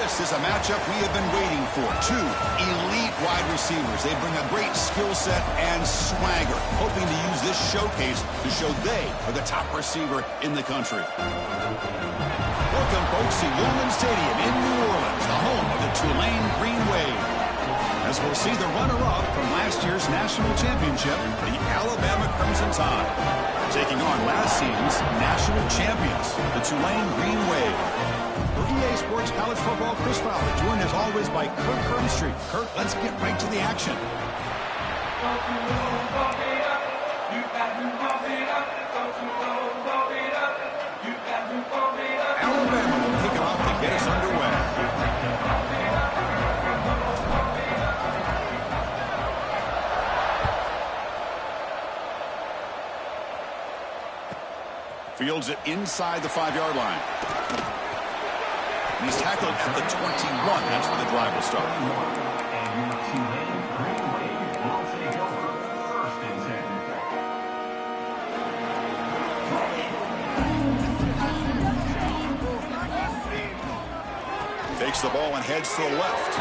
This is a matchup we have been waiting for. Two elite wide receivers. They bring a great skill set and swagger, hoping to use this showcase to show they are the top receiver in the country. Welcome, folks, to Tulane Stadium in New Orleans, the home of the Tulane Green Wave. As we'll see the runner-up from last year's national championship, the Alabama Crimson Tide, taking on last season's national champions, the Tulane Green Wave. For EA Sports College Football, Chris Fowler, joined as always by Kirk Hermstreet. Kirk, let's get right to the action. Alabama will kick it off to get us underway. Fields it inside the 5-yard line. He's tackled at the 21. That's where the drive will start. Takes the ball and heads to the left.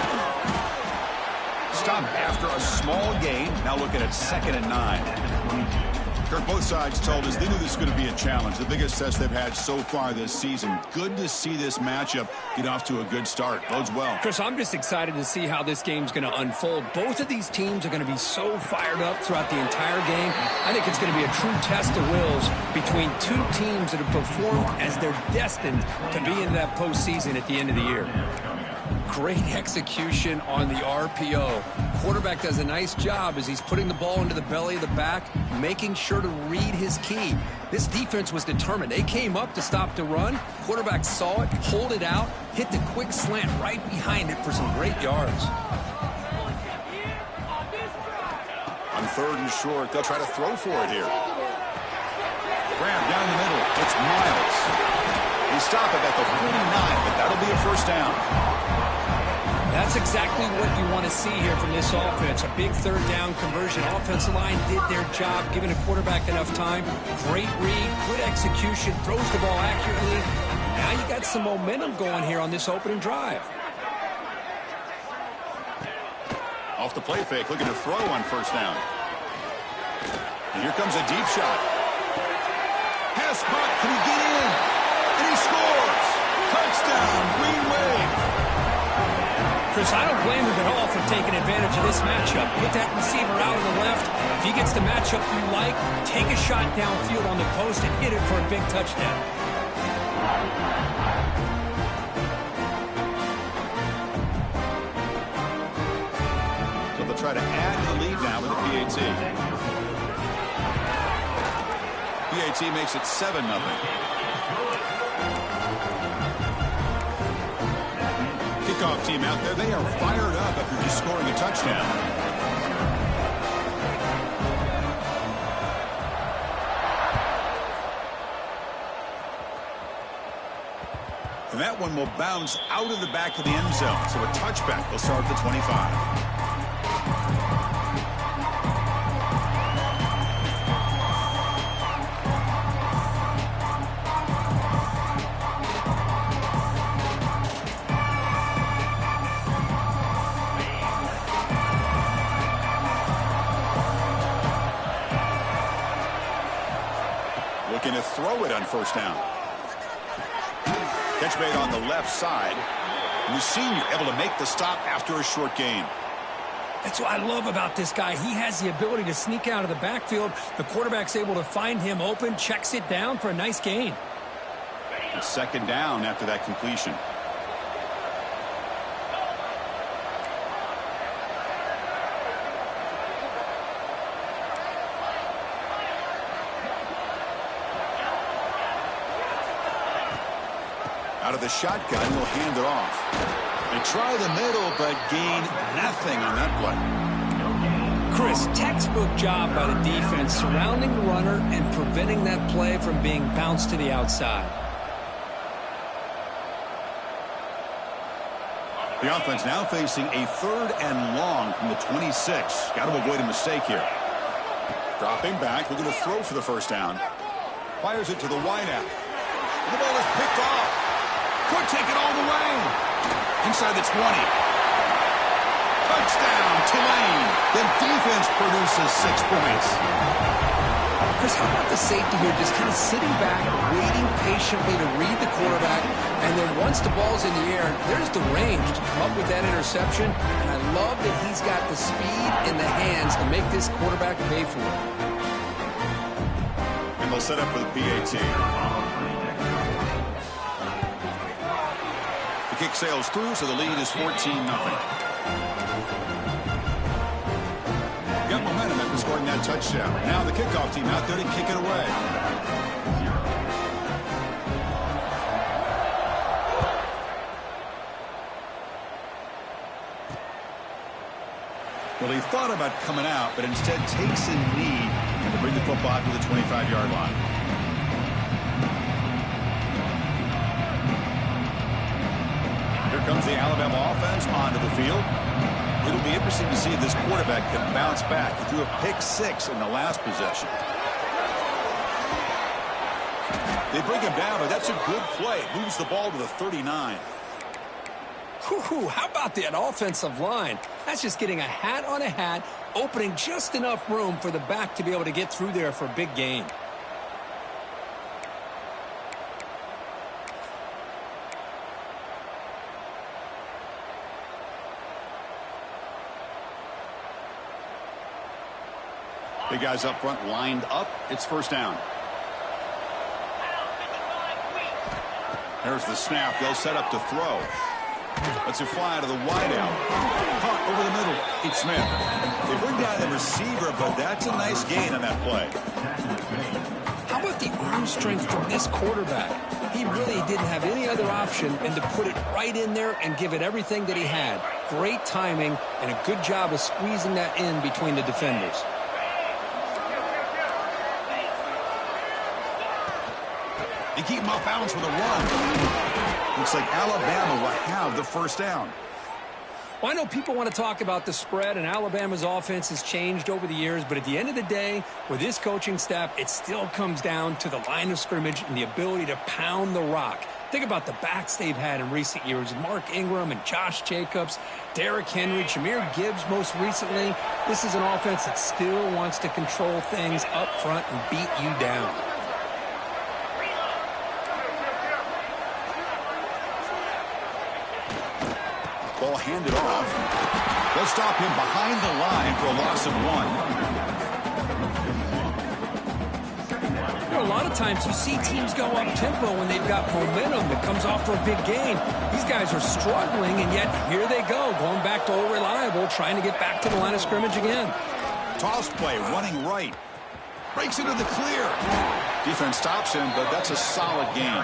Stop after a small gain. Now looking at 2nd and 9. Kirk, both sides told us they knew this was going to be a challenge. The biggest test they've had so far this season. Good to see this matchup get off to a good start. Bodes well. Chris, I'm just excited to see how this game's going to unfold. Both of these teams are going to be so fired up throughout the entire game. I think it's going to be a true test of wills between two teams that have performed as they're destined to be in that postseason at the end of the year. Great execution on the RPO. Quarterback does a nice job as he's putting the ball into the belly of the back, making sure to read his key. This defense was determined. They came up to stop the run. Quarterback saw it, pulled it out, hit the quick slant right behind it for some great yards. On 3rd and short, they'll try to throw for it here. Grab down the middle. It's Miles. They stop it at the 49, but that'll be a first down. That's exactly what you want to see here from this offense. A big 3rd down conversion. Offensive line did their job, giving a quarterback enough time. Great read, good execution, throws the ball accurately. Now you got some momentum going here on this opening drive. Off the play fake, looking to throw on 1st down. And here comes a deep shot. Pass caught, can he get in? And he scores! Touchdown, Green Wave! Chris, I don't blame him at all for taking advantage of this matchup. Put that receiver out on the left. If he gets the matchup you like, take a shot downfield on the post and hit it for a big touchdown. So they'll try to add to the lead now with the PAT. PAT makes it 7-0. Kickoff team out there, they are fired up after just scoring a touchdown. And that one will bounce out of the back of the end zone. So a touchback will start at the 25. Looking to throw it on 1st down. Catch made on the left side. And the senior able to make the stop after a short gain. That's what I love about this guy. He has the ability to sneak out of the backfield. The quarterback's able to find him open, checks it down for a nice gain. And 2nd down after that completion. Out of the shotgun, he'll hand it off. They try the middle, but gain nothing on that play. Chris, textbook job by the defense surrounding the runner and preventing that play from being bounced to the outside. The offense now facing a 3rd and long from the 26. Got to avoid a mistake here. Dropping back, looking to throw for the 1st down. Fires it to the wideout. The ball is picked off. Could take it all the way. Inside the 20. Touchdown, Tulane. The defense produces 6 points. Chris, how about the safety here just kind of sitting back, waiting patiently to read the quarterback, and then once the ball's in the air, there's the range to come up with that interception, and I love that he's got the speed in the hands to make this quarterback pay for it. And they'll set up for the PAT. The kick sails through, so the lead is 14-0. Got momentum after scoring that touchdown. Now the kickoff team out there to kick it away. Well, he thought about coming out, but instead takes a knee and to bring the football to the 25-yard line. Here comes the Alabama offense onto the field. It'll be interesting to see if this quarterback can bounce back. He threw a pick-6 in the last possession. They bring him down, but that's a good play. Moves the ball to the 39. Whew, how about that offensive line? That's just getting a hat on a hat, opening just enough room for the back to be able to get through there for a big gain. Big guys up front lined up. It's first down. There's the snap. They'll set up to throw. Let's it fly to the wideout. Caught over the middle. It's Smith. They bring down the receiver, but that's a nice gain on that play. How about the arm strength from this quarterback? He really didn't have any other option than to put it right in there and give it everything that he had. Great timing and a good job of squeezing that in between the defenders. They keep him off balance with a run. Looks like Alabama will have the first down. Well, I know people want to talk about the spread, and Alabama's offense has changed over the years, but at the end of the day, with this coaching staff, it still comes down to the line of scrimmage and the ability to pound the rock. Think about the backs they've had in recent years. Mark Ingram and Josh Jacobs, Derrick Henry, Jahmyr Gibbs most recently. This is an offense that still wants to control things up front and beat you down. Ball handed off. They'll stop him behind the line for a loss of 1. You know, a lot of times you see teams go up-tempo when they've got momentum that comes off for a big gain. These guys are struggling, and yet here they go, going back to old reliable, trying to get back to the line of scrimmage again. Toss play, running right. Breaks into the clear. Defense stops him, but that's a solid gain.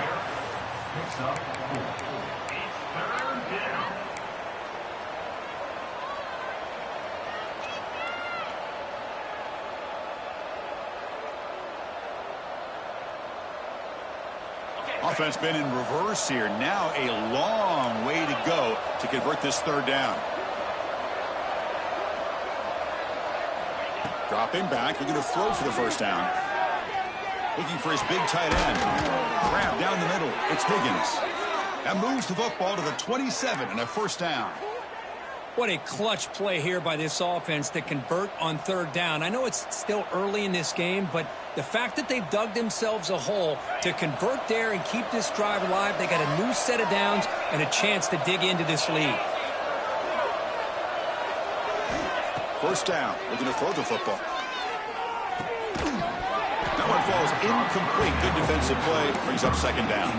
Offense been in reverse here. Now a long way to go to convert this third down. Dropping back. They're going to throw for the first down. Looking for his big tight end. Grab down the middle. It's Higgins. That moves the football to the 27 and a first down. What a clutch play here by this offense to convert on third down. I know it's still early in this game, but the fact that they've dug themselves a hole to convert there and keep this drive alive, they got a new set of downs and a chance to dig into this lead. First down. Looking to throw the football. That one falls incomplete. Good defensive play. Brings up second down.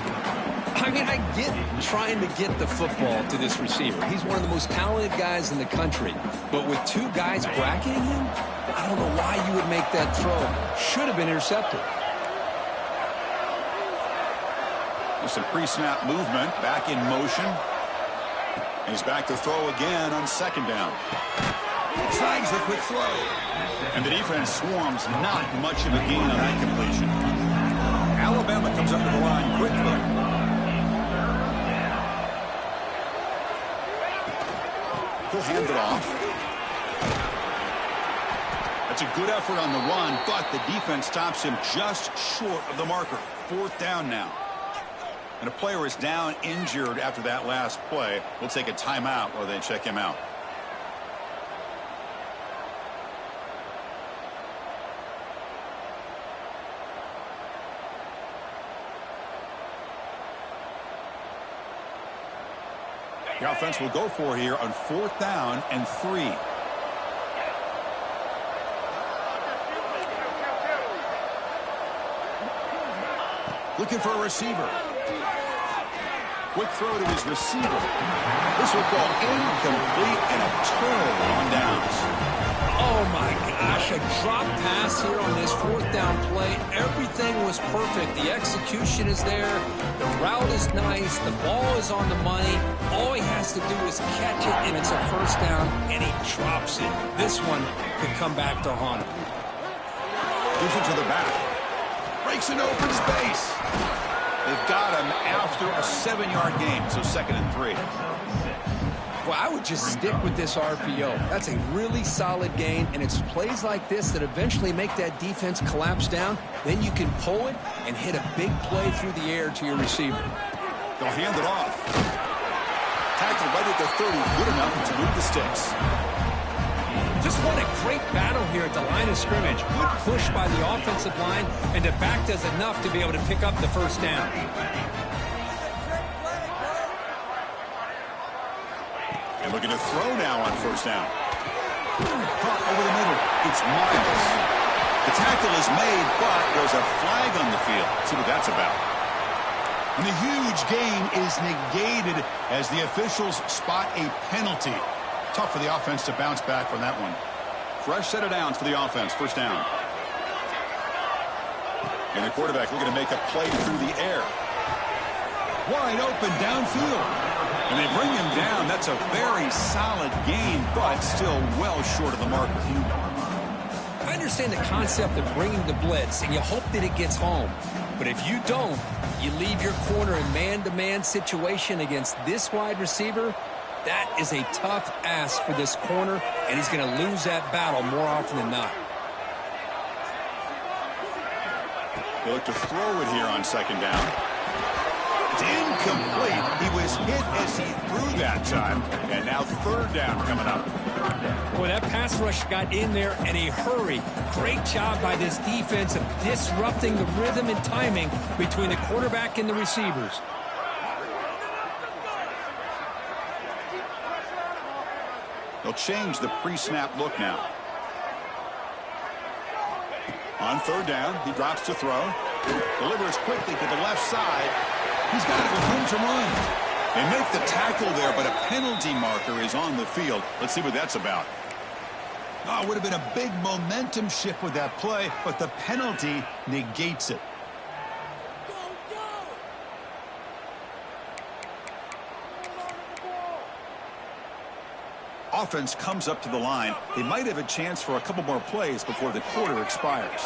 I mean, I get trying to get the football to this receiver. He's one of the most talented guys in the country. But with two guys bracketing him, I don't know why you would make that throw. Should have been intercepted. There's some pre-snap movement. Back in motion. He's back to throw again on second down. Snags the quick throw. And the defense swarms. Not much of a gain on that completion. Alabama comes up to the line quickly. He'll hand it off. That's a good effort on the run, but the defense stops him just short of the marker. Fourth down now. And a player is down injured after that last play. We'll take a timeout while they check him out. The offense will go for here on 4th down and 3. Looking for a receiver. Quick throw to his receiver. This will fall incomplete and a turnover on downs. Oh my gosh, a drop pass here on this 4th down play. Everything was perfect. The execution is there. The route is nice. The ball is on the money. All he has to do is catch it, and it's a 1st down, and he drops it. This one could come back to haunt him. Gives it to the back. Breaks an open space. They've got him after a 7-yard gain, so 2nd and 3. Well, I would just stick with this RPO. That's a really solid gain, and it's plays like this that eventually make that defense collapse down. Then you can pull it and hit a big play through the air to your receiver. They'll hand it off. Tackle right at the 30, good enough to move the sticks. Just what a great battle here at the line of scrimmage. Good push by the offensive line, and the back does enough to be able to pick up the 1st down. And looking to throw now on 1st down. Caught over the middle. It's Miles. The tackle is made, but there's a flag on the field. Let's see what that's about. And the huge gain is negated as the officials spot a penalty. Tough for the offense to bounce back from that one. Fresh set of downs for the offense. 1st down. And the quarterback looking to make a play through the air. Wide open downfield. And they bring him down. That's a very solid gain, but still well short of the marker. I understand the concept of bringing the blitz, and you hope that it gets home. But if you don't, you leave your corner in man-to-man situation against this wide receiver. That is a tough ask for this corner, and he's going to lose that battle more often than not. They look to throw it here on 2nd down. It's incomplete. He was hit as he threw that time, and now 3rd down coming up. Boy, that pass rush got in there in a hurry. Great job by this defense of disrupting the rhythm and timing between the quarterback and the receivers. They'll change the pre-snap look now. On 3rd down, he drops to throw. Delivers quickly to the left side. He's got it with room to run. They make the tackle there, but a penalty marker is on the field. Let's see what that's about. Oh, it would have been a big momentum shift with that play, but the penalty negates it. Offense comes up to the line. They might have a chance for a couple more plays before the quarter expires.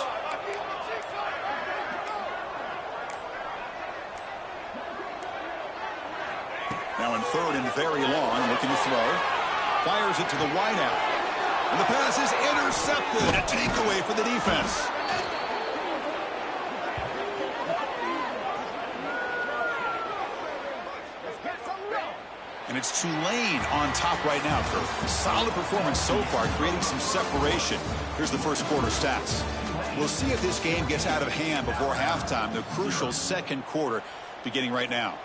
Now in 3rd and very long, looking to throw. Fires it to the wideout. And the pass is intercepted. A takeaway for the defense. And it's Tulane on top right now, Kurt. Solid performance so far, creating some separation. Here's the 1st quarter stats. We'll see if this game gets out of hand before halftime. The crucial 2nd quarter beginning right now.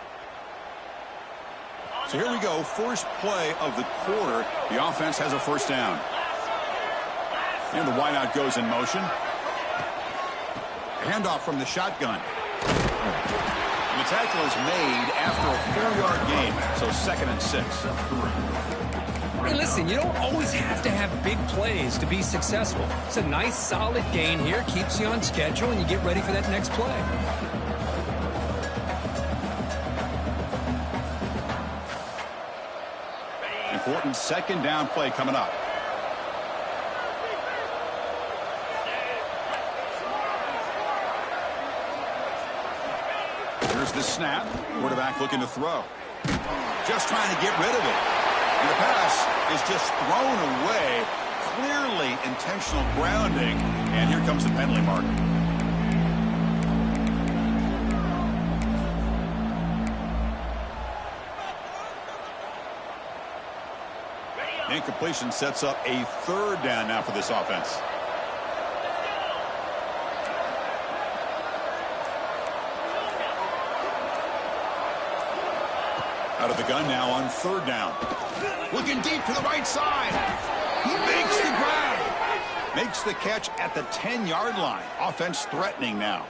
So here we go. First play of the quarter. The offense has a 1st down. And the wideout goes in motion. Handoff from the shotgun. And the tackle is made after a 4-yard gain, so 2nd and 6. Hey, listen, you don't always have to have big plays to be successful. It's a nice, solid gain here, keeps you on schedule, and you get ready for that next play. Important 2nd down play coming up. Here's the snap. Quarterback looking to throw. Just trying to get rid of it. And the pass is just thrown away. Clearly intentional grounding. And here comes the penalty mark. Incompletion sets up a third down now for this offense. Out of the gun now on third down. Looking deep to the right side. He makes the grab. Makes the catch at the 10-yard line. Offense threatening now.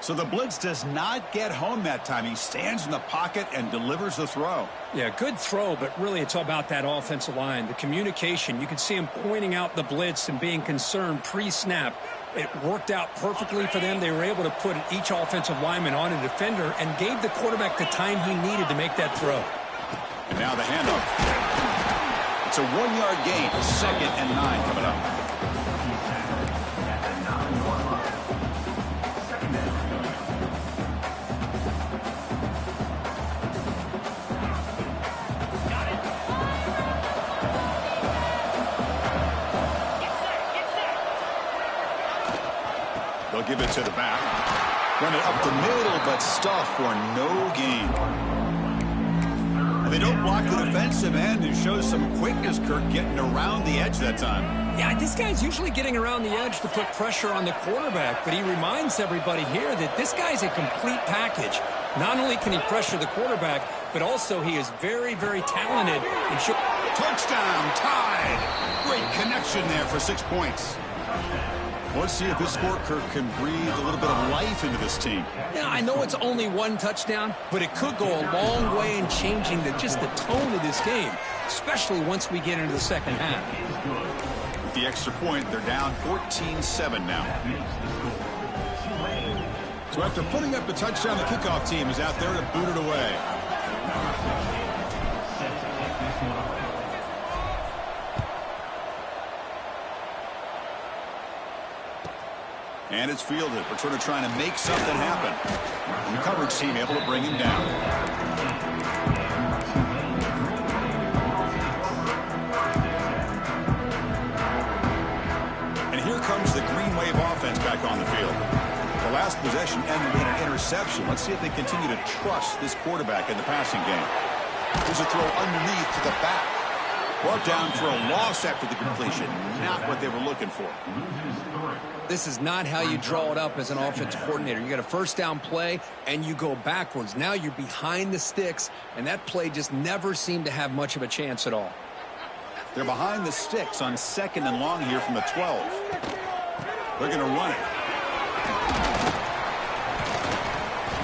So the blitz does not get home that time. He stands in the pocket and delivers the throw. Yeah, good throw, but really it's all about that offensive line. The communication, you can see him pointing out the blitz and being concerned pre-snap. It worked out perfectly for them. They were able to put each offensive lineman on a defender and gave the quarterback the time he needed to make that throw. And now the handoff. It's a 1-yard gain. 2nd and 9 coming up. They'll give it to the back. Run it up the middle, but stuff for no gain. And they don't block the defensive end, who shows some quickness, Kirk, getting around the edge that time. Yeah, this guy's usually getting around the edge to put pressure on the quarterback, but he reminds everybody here that this guy's a complete package. Not only can he pressure the quarterback, but also he is very, very talented. Touchdown, tied. Great connection there for 6 points. Let's see if this score, Kirk, can breathe a little bit of life into this team. Yeah, I know it's only one touchdown, but it could go a long way in changing just the tone of this game, especially once we get into the second half. With the extra point, they're down 14-7 now. So after putting up the touchdown, the kickoff team is out there to boot it away. And it's fielded. Returner trying to make something happen. And the coverage team able to bring him down. And here comes the Green Wave offense back on the field. The last possession ended in an interception. Let's see if they continue to trust this quarterback in the passing game. There's a throw underneath to the back. Brought down for a loss after the completion. Not what they were looking for. This is not how you draw it up as an offensive coordinator. You got a first down play, and you go backwards. Now you're behind the sticks, and that play just never seemed to have much of a chance at all. They're behind the sticks on 2nd and long here from the 12. They're going to run it.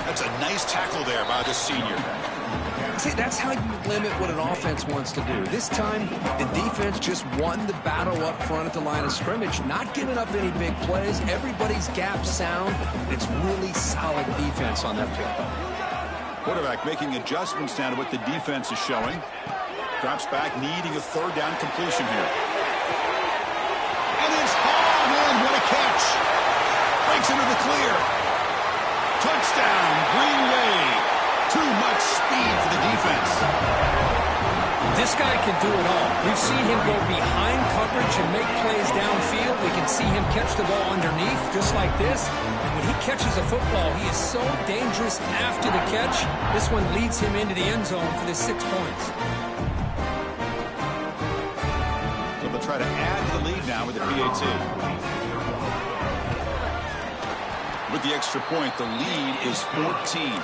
That's a nice tackle there by the senior. See, that's how you limit what an offense wants to do. This time, the defense just won the battle up front at the line of scrimmage, not giving up any big plays. Everybody's gap sound. It's really solid defense on that play. Quarterback making adjustments now to what the defense is showing. Drops back, needing a third down completion here. And it's hauled in. What a catch. Breaks into the clear. Touchdown, Green Wave. Too much speed for the defense. This guy can do it all. We've seen him go behind coverage and make plays downfield. We can see him catch the ball underneath just like this. And when he catches a football, he is so dangerous after the catch. This one leads him into the end zone for the 6 points. So they'll try to add to the lead now with the PAT. With the extra point, the lead is 14.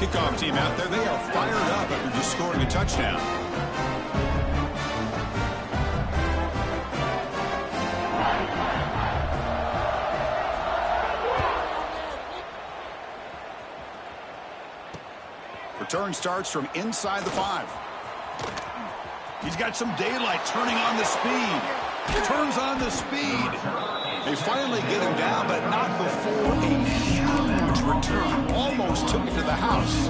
Kickoff team out there, they are fired up after just scoring a touchdown. Return starts from inside the 5. He's got some daylight, turning on the speed. Turns on the speed. They finally get him down, but not before a huge return. Almost took it to the house.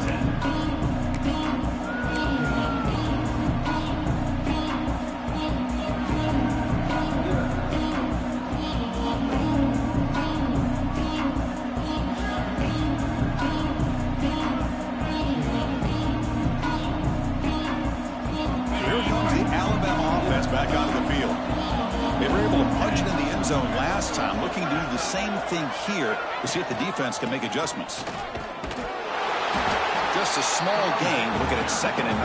Here comes the Alabama offense back onto the field. They were able to punch it in the end zone last time, looking to do the same thing here to see if the defense can make adjustments. Just a small gain. Look at it, 2nd and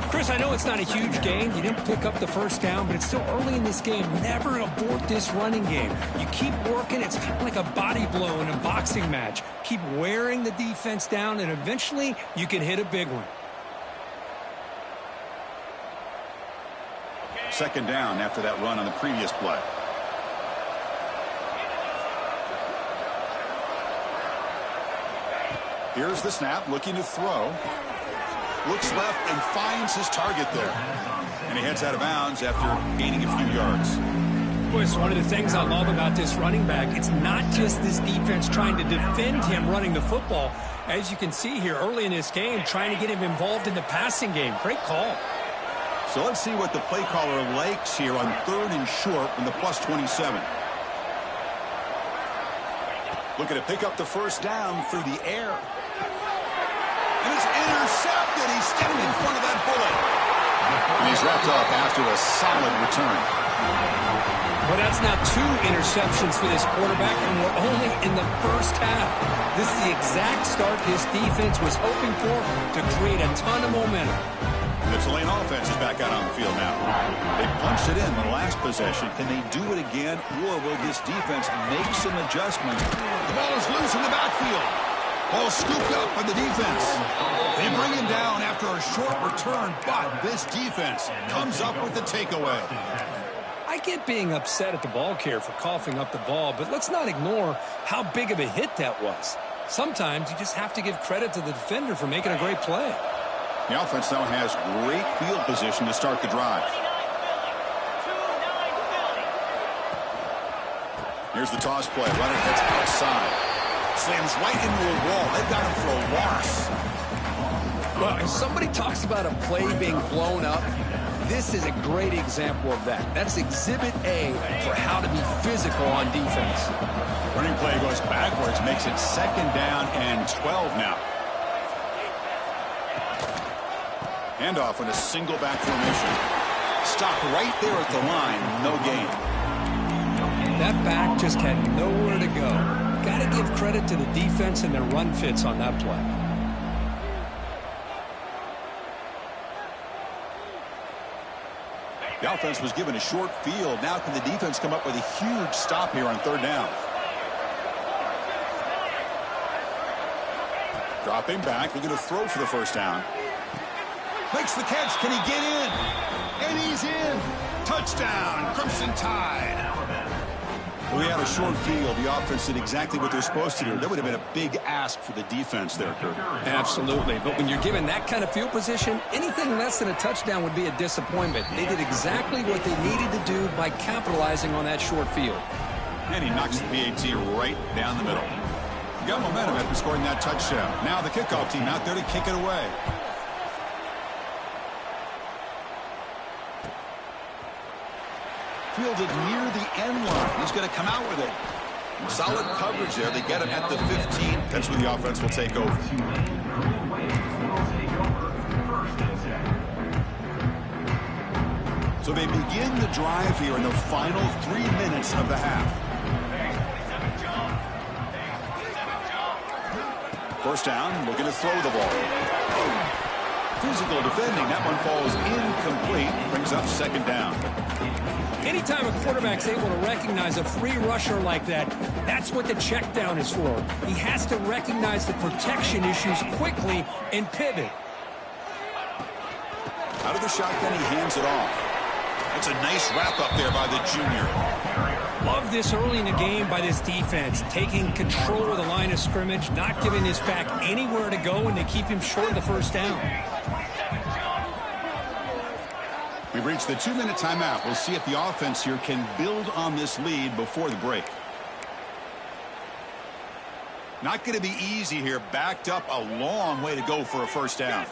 9. Chris, I know it's not a huge gain. You didn't pick up the first down, but it's still early in this game. Never abort this running game. You keep working. It's kind of like a body blow in a boxing match. Keep wearing the defense down, and eventually you can hit a big one. 2nd down after that run on the previous play. Here's the snap, looking to throw. Looks left and finds his target there. And he heads out of bounds after gaining a few yards. Boy, it's one of the things I love about this running back. It's not just this defense trying to defend him running the football. As you can see here early in this game, trying to get him involved in the passing game. Great call. So let's see what the play caller likes here on 3rd and short from the +27. Looking to pick up the first down through the air. And it's intercepted. He's standing in front of that bullet. And he's wrapped up after a solid return. Well, that's now 2 interceptions for this quarterback, and we're only in the first half. This is the exact start his defense was hoping for to create a ton of momentum. The Tulane offense is back out on the field now. They punched it in the last possession. Can they do it again, or will this defense make some adjustments? The ball is loose in the backfield. Ball scooped up by the defense. They bring him down after a short return, but this defense comes up with the takeaway. I get being upset at the ball carrier for coughing up the ball, but let's not ignore how big of a hit that was. Sometimes you just have to give credit to the defender for making a great play. The offense now has great field position to start the drive. Here's the toss play. Runner heads outside. Slams right into a wall. They've got him for a loss. Well, if somebody talks about a play being blown up, this is a great example of that. That's exhibit A for how to be physical on defense. Running play goes backwards, makes it 2nd down and 12 now. Handoff in a single back formation. Stop right there at the line. No gain. That back just had nowhere to go. Got to give credit to the defense and their run fits on that play. The offense was given a short field. Now can the defense come up with a huge stop here on 3rd down? Dropping back. Looking to throw for the first down. Makes the catch. Can he get in? And he's in. Touchdown, Crimson Tide. Well, we had a short field. The offense did exactly what they're supposed to do. That would have been a big ask for the defense there, Kurt. Absolutely. But when you're given that kind of field position, anything less than a touchdown would be a disappointment. They did exactly what they needed to do by capitalizing on that short field. And he knocks the PAT right down the middle. He got momentum after scoring that touchdown. Now the kickoff team out there to kick it away. Fielded near the end line. He's going to come out with it. Solid coverage there. They get him at the 15. That's where the offense will take over. So they begin the drive here in the final 3 minutes of the half. First down, looking to throw the ball. Physical defending. That one falls incomplete. Brings up 2nd down. Anytime a quarterback's able to recognize a free rusher like that, that's what the check down is for. He has to recognize the protection issues quickly and pivot. Out of the shotgun, he hands it off. That's a nice wrap up there by the junior. Love this early in the game by this defense, taking control of the line of scrimmage, not giving his back anywhere to go, and they keep him short of the first down. We've reached the 2-minute timeout. We'll see if the offense here can build on this lead before the break. Not going to be easy here. Backed up a long way to go for a first down.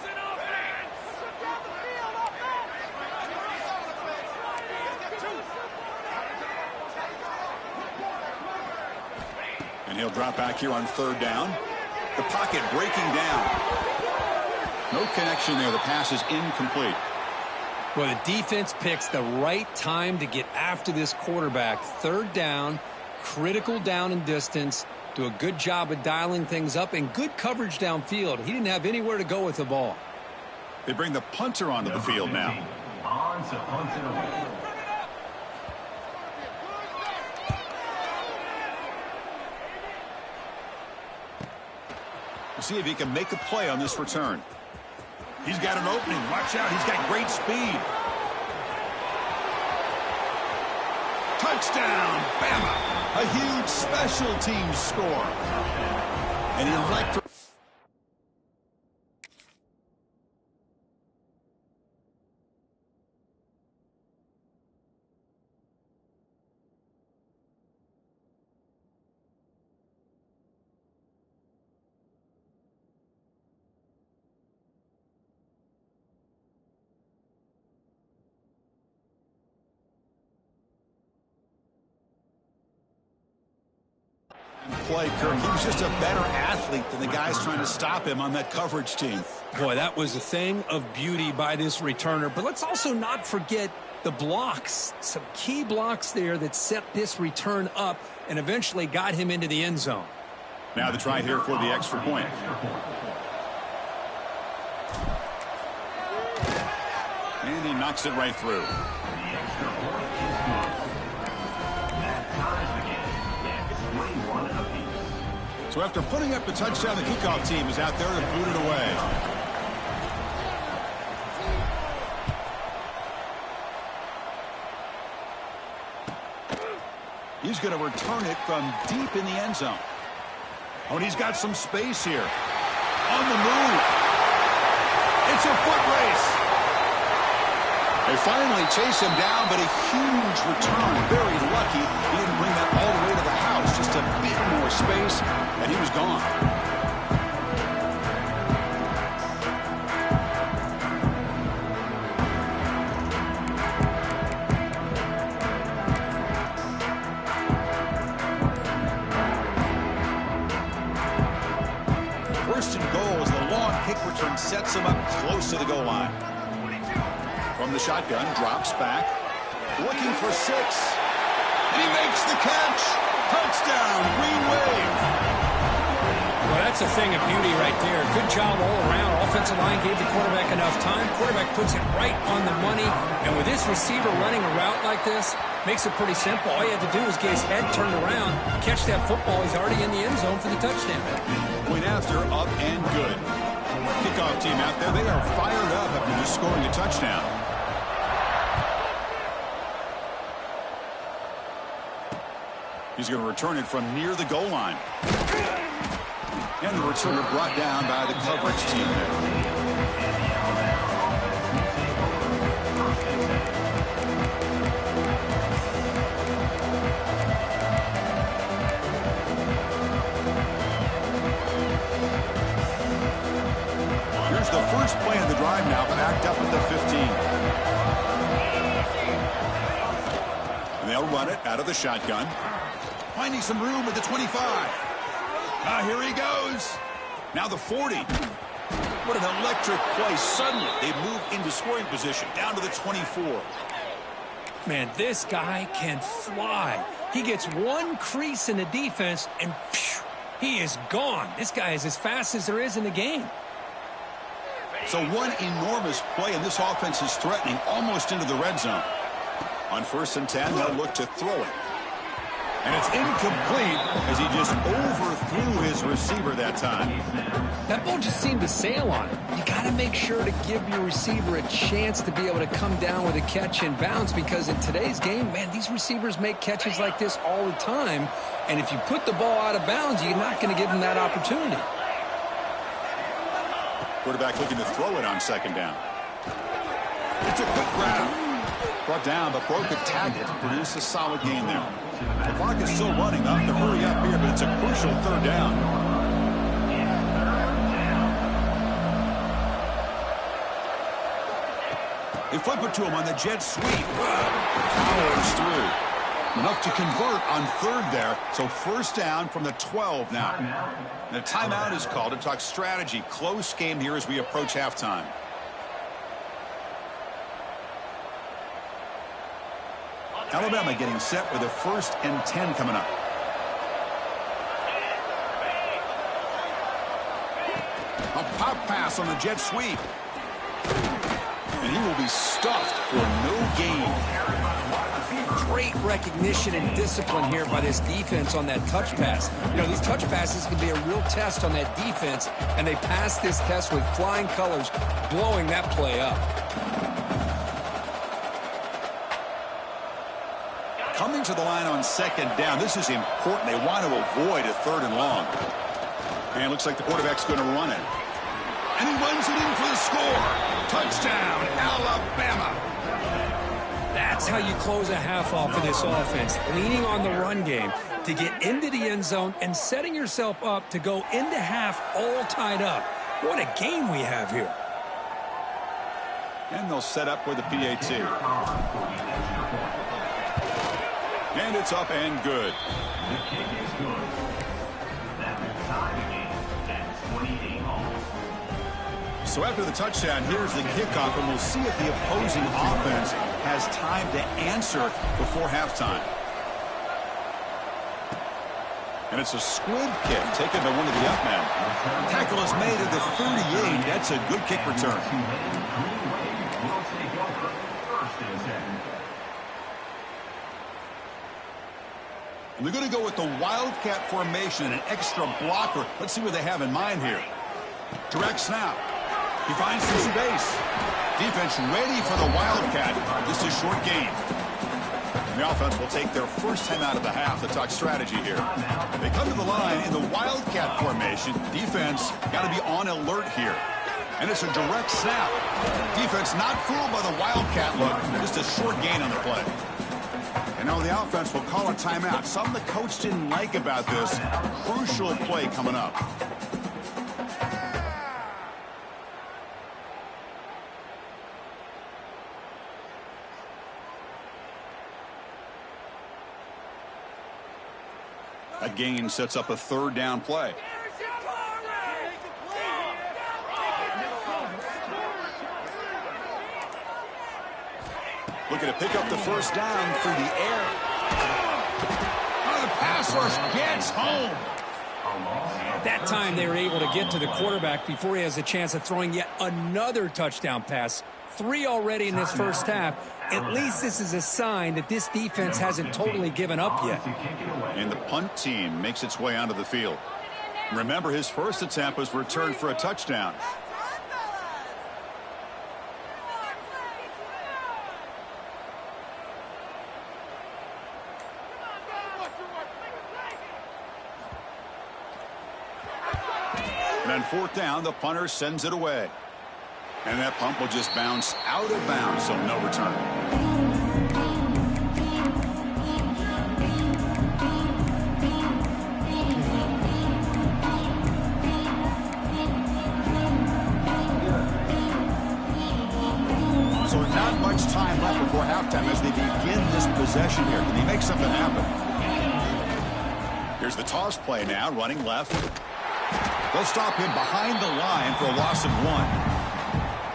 And he'll drop back here on 3rd down. The pocket breaking down. No connection there. The pass is incomplete. Well, the defense picks the right time to get after this quarterback. 3rd down, critical down and distance. Do a good job of dialing things up and good coverage downfield. He didn't have anywhere to go with the ball. They bring the punter onto the field now. On to punt it away. We'll see if he can make a play on this return. He's got an opening. Watch out. He's got great speed. Touchdown, Bama. A huge special teams score. An electric. Play, Kirk. He was just a better athlete than the guys trying to stop him on that coverage team. Boy, that was a thing of beauty by this returner. But let's also not forget the blocks. Some key blocks there that set this return up and eventually got him into the end zone. Now the try here for the extra point. And he knocks it right through. So after putting up the touchdown, the kickoff team is out there to boot it away. He's going to return it from deep in the end zone. Oh, and he's got some space here. On the move. It's a foot race. They finally chase him down, but a huge return. Very lucky he didn't bring that all the way to the house. Just a bit more space, and he was gone. First and goal as the long kick return sets him up close to the goal line. From the shotgun, drops back, looking for 6. And he makes the catch. Touchdown, Green Wave. Well, that's a thing of beauty right there. Good job all around. Offensive line gave the quarterback enough time. Quarterback puts it right on the money. And with this receiver running a route like this, makes it pretty simple. All you have to do is get his head turned around, catch that football. He's already in the end zone for the touchdown. Point after, up and good. Kickoff team out there, they are fired up after just scoring a touchdown. He's going to return it from near the goal line. And the returner brought down by the coverage team there. Here's the first play of the drive now, backed up at the 15. And they'll run it out of the shotgun. Finding some room at the 25. Here he goes. Now the 40. What an electric play. Suddenly, they move into scoring position down to the 24. Man, this guy can fly. He gets one crease in the defense, and phew, he is gone. This guy is as fast as there is in the game. So one enormous play, and this offense is threatening almost into the red zone. On 1st and 10, they'll look to throw it. And it's incomplete as he just overthrew his receiver that time. That ball just seemed to sail on him. You got to make sure to give your receiver a chance to be able to come down with a catch and bounce, because in today's game, man, these receivers make catches like this all the time. And if you put the ball out of bounds, you're not going to give them that opportunity. Quarterback looking to throw it on 2nd down. It's a quick grab. Brought down, but broke a tackle to produce a solid gain there. The clock is still running. They'll have to hurry up here, but it's a crucial 3rd down. They flip it to him on the jet sweep. Powers through. Enough to convert on 3rd there. So 1st down from the 12 now. And a timeout is called to talk strategy. Close game here as we approach halftime. Alabama getting set with a 1st and 10 coming up. pass on the jet sweep. And he will be stuffed for no gain. Great recognition and discipline here by this defense on that touch pass. You know, these touch passes can be a real test on that defense, and they passed this test with flying colors, blowing that play up. Coming to the line on second down, this is important. They want to avoid a 3rd and long. And it looks like the quarterback's going to run it. And he runs it in for the score. Touchdown, Alabama. That's how you close a half off for this offense, leaning on the run game to get into the end zone and setting yourself up to go into half all tied up. What a game we have here. And they'll set up with the PAT. And it's up and good. The kick is good. That will tie the game at 28 all. So after the touchdown, here's the kickoff, and we'll see if the opposing offense has time to answer before halftime. And it's a squib kick taken by one of the up men. Tackle is made at the 38. That's a good kick return. And they're going to go with the Wildcat formation, an extra blocker. Let's see what they have in mind here. Direct snap. He finds some space. Defense ready for the Wildcat. This is short game. And the offense will take their first time out of the half to talk strategy here. They come to the line in the Wildcat formation. Defense got to be on alert here. And it's a direct snap. Defense not fooled by the Wildcat look. Just a short gain on the play. And now the offense will call a timeout. Something the coach didn't like about this. Crucial play coming up. That gain sets up a 3rd down play. Looking to pick up the first down through the air. Oh, the pass rush gets home. That time they were able to get to the quarterback before he has a chance of throwing yet another touchdown pass. 3 already in this first half. At least this is a sign that this defense hasn't totally given up yet. And the punt team makes its way onto the field. Remember, his first attempt was returned for a touchdown. And on 4th down, the punter sends it away. And that punt will just bounce out of bounds, so no return. So not much time left before halftime as they begin this possession here. Can he make something happen? Here's the toss play now, running left. They'll stop him behind the line for a loss of 1.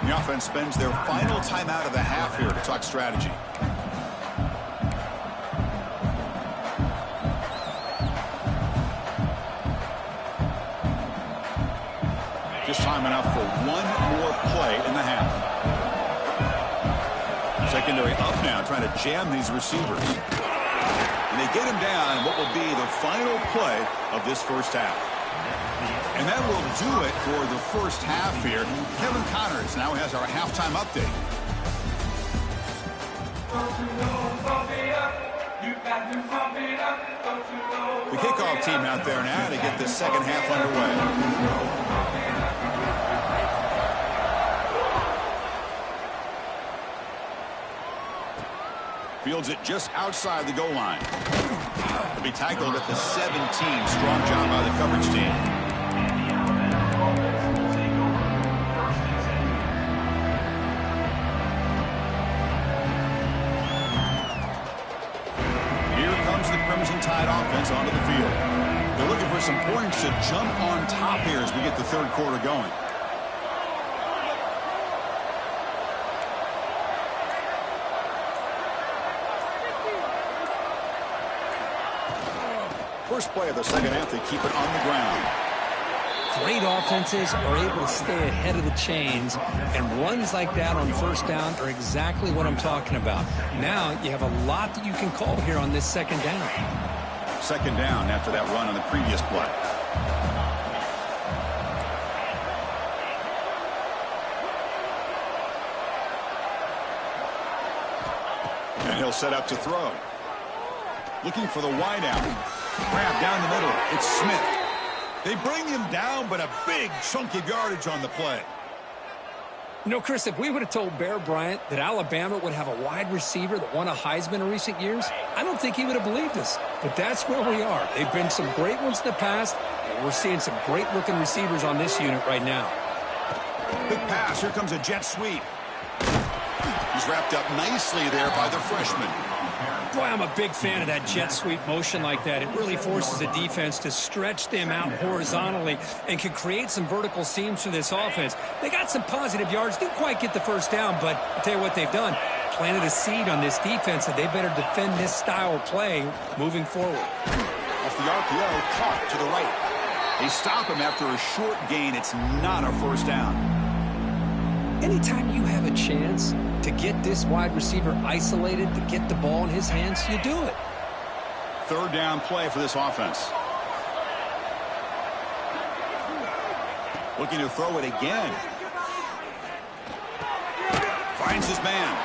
The offense spends their final timeout of the half here to talk strategy. Just time enough for one more play in the half. Secondary up now, trying to jam these receivers. And they get him down in what will be the final play of this first half. And that will do it for the first half here. Kevin Connors now has our halftime update. The kickoff team out there now to get the second half underway. Fields it just outside the goal line. He'll be tackled at the 17. Strong job by the coverage team. Crimson Tide offense onto the field. They're looking for some points to jump on top here as we get the third quarter going. First play of the second half, they keep it on the ground. great offenses are able to stay ahead of the chains, and runs like that on first down are exactly what I'm talking about. Now you have a lot that you can call here on this second down. Second down after that run on the previous play. And he'll set up to throw. Looking for the wide out. Grab down the middle. It's Smith. They bring him down, but a big chunk of yardage on the play. You know, Chris, if we would have told Bear Bryant that Alabama would have a wide receiver that won a Heisman in recent years, I don't think he would have believed us. But that's where we are. They've been some great ones in the past, and we're seeing some great-looking receivers on this unit right now. Big pass. Here comes a jet sweep. He's wrapped up nicely there by the freshman. Boy, I'm a big fan of that jet sweep motion like that. It really forces the defense to stretch them out horizontally and can create some vertical seams for this offense. They got some positive yards, didn't quite get the first down, but I'll tell you what they've done. Planted a seed on this defense that they better defend this style of play moving forward. Off the RPO, caught to the right. They stop him after a short gain. It's not a first down. Anytime you have a chance to get this wide receiver isolated, to get the ball in his hands, you do it. Third down play for this offense. Looking to throw it again. Finds his man.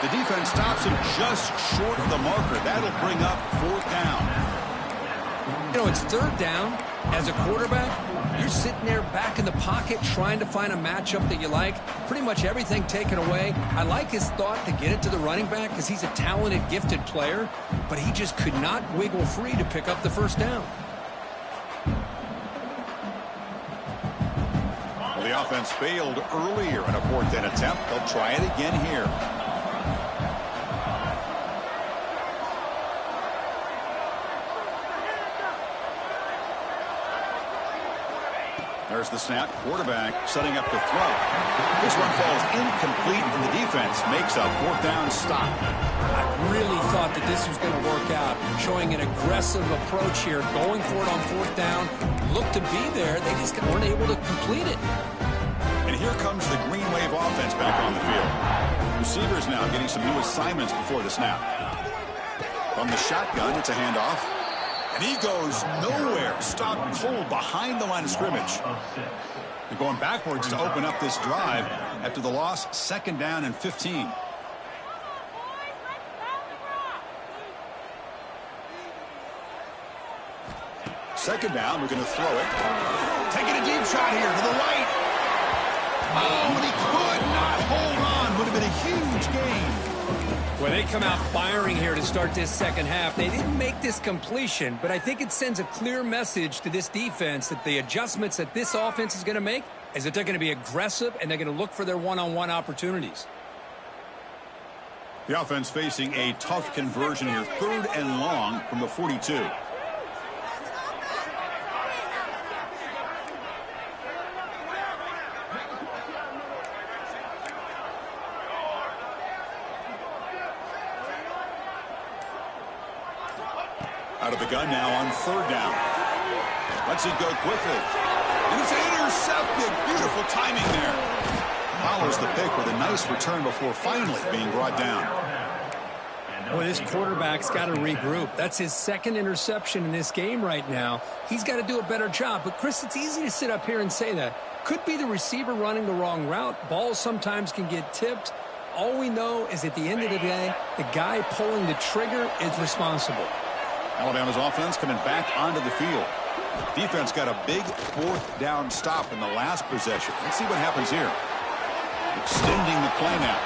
The defense stops him just short of the marker. That'll bring up fourth down. You know, it's third down. As a quarterback, you're sitting there back in the pocket trying to find a matchup that you like. Pretty much everything taken away. I like his thought to get it to the running back because he's a talented, gifted player, but he just could not wiggle free to pick up the first down. Well, the offense failed earlier in a fourth down attempt. They'll try it again here. There's the snap. Quarterback setting up to throw. This one falls incomplete, and the defense makes a fourth down stop. I really thought that this was going to work out, showing an aggressive approach here, going for it on fourth down. Looked to be there. They just weren't able to complete it. And here comes the Green Wave offense back on the field. Receivers now getting some new assignments before the snap. From the shotgun, it's a handoff. And he goes nowhere. Stopped cold behind the line of scrimmage. They're going backwards to open up this drive after the loss. Second down and 15. Second down, we're going to throw it. Taking a deep shot here to the right. Oh, and he could not hold on. Would have been a huge gain. Well, they come out firing here to start this second half. They didn't make this completion, but I think it sends a clear message to this defense that the adjustments that this offense is going to make is that they're going to be aggressive and they're going to look for their one-on-one opportunities. The offense facing a tough conversion here. Third and long from the 42. Out of the gun now on third down. Lets it go quickly. And it's intercepted. Beautiful timing there. Follows the pick with a nice return before finally being brought down. Boy, this quarterback's got to regroup. That's his second interception in this game right now. He's got to do a better job. But, Chris, it's easy to sit up here and say that. Could be the receiver running the wrong route. Balls sometimes can get tipped. All we know is at the end of the day, the guy pulling the trigger is responsible. Alabama's offense coming back onto the field. Defense got a big fourth down stop in the last possession. Let's see what happens here. Extending the play now.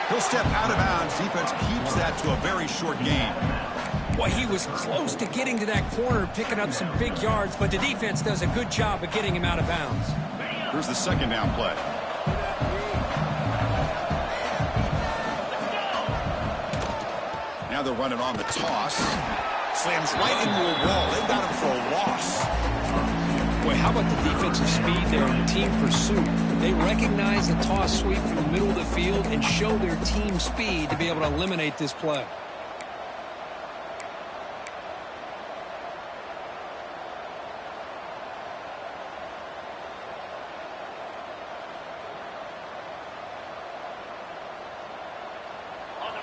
He'll step out of bounds. Defense keeps that to a very short gain. Well, he was close to getting to that corner, picking up some big yards, but the defense does a good job of getting him out of bounds. Here's the second down play. Now they're running on the toss. Slams right into a wall. They got him for a loss. Boy, how about the defensive speed there and team pursuit? They recognize the toss sweep from the middle of the field and show their team speed to be able to eliminate this play.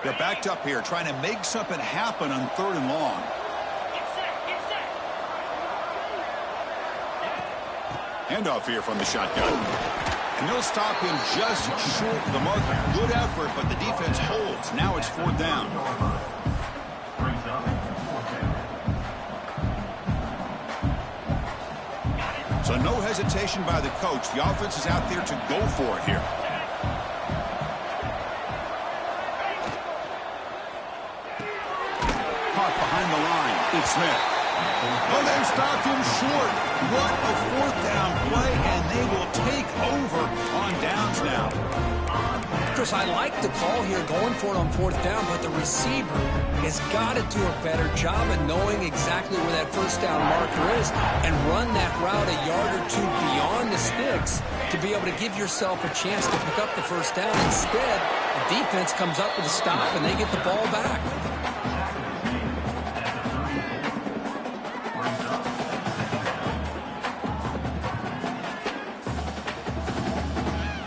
They're backed up here, trying to make something happen on 3rd and long. Handoff here from the shotgun. And they'll stop him just short of the mark. Good effort, but the defense holds. Now it's 4th down. So no hesitation by the coach. The offense is out there to go for it here. Caught behind the line. It's Smith. Oh, they've stopped him short. What a 4th down play, and they will take over on downs now. Chris, I like the call here going for it on 4th down, but the receiver has got to do a better job of knowing exactly where that 1st down marker is and run that route a yard or 2 beyond the sticks to be able to give yourself a chance to pick up the 1st down. Instead, the defense comes up with a stop and they get the ball back.